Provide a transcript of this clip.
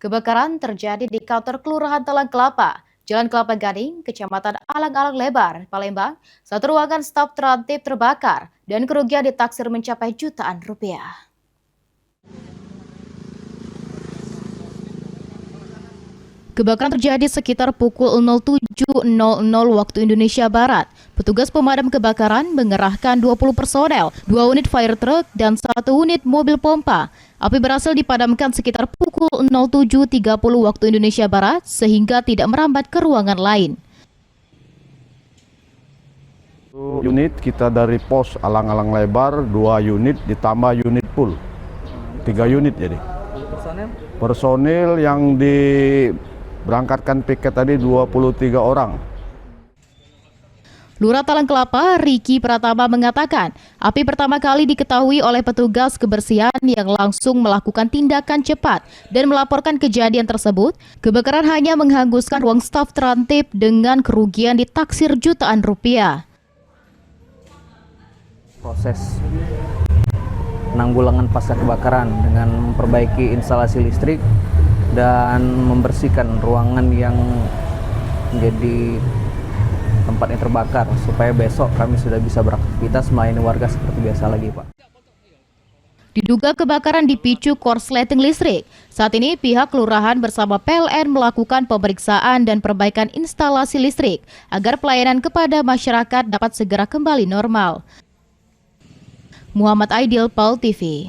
Kebakaran terjadi di kantor Kelurahan Talang Kelapa, Jalan Kelapa Gading, Kecamatan Alang-Alang Lebar, Palembang. Satu ruangan staf terantip terbakar dan kerugian ditaksir mencapai jutaan rupiah. Kebakaran terjadi sekitar pukul 07.00 waktu Indonesia Barat. Petugas pemadam kebakaran mengerahkan 20 personel, 2 unit fire truck, dan 1 unit mobil pompa. Api berhasil dipadamkan sekitar pukul 07.30 waktu Indonesia Barat sehingga tidak merambat ke ruangan lain. Unit kita dari pos Alang-Alang Lebar, 2 unit ditambah unit pool, 3 unit jadi. Personil yang diberangkatkan piket tadi 23 orang. Lurah Talang Kelapa, Riki Pratama mengatakan, api pertama kali diketahui oleh petugas kebersihan yang langsung melakukan tindakan cepat dan melaporkan kejadian tersebut. Kebakaran hanya menghanguskan ruang staf terantip dengan kerugian ditaksir jutaan rupiah. Proses penanggulangan pasca kebakaran dengan memperbaiki instalasi listrik dan membersihkan ruangan yang menjadi tempat yang terbakar supaya besok kami sudah bisa beraktivitas melayani warga seperti biasa lagi, Pak. Diduga kebakaran dipicu korsleting listrik. Saat ini pihak kelurahan bersama PLN melakukan pemeriksaan dan perbaikan instalasi listrik agar pelayanan kepada masyarakat dapat segera kembali normal. Muhammad Aidil, PAL TV.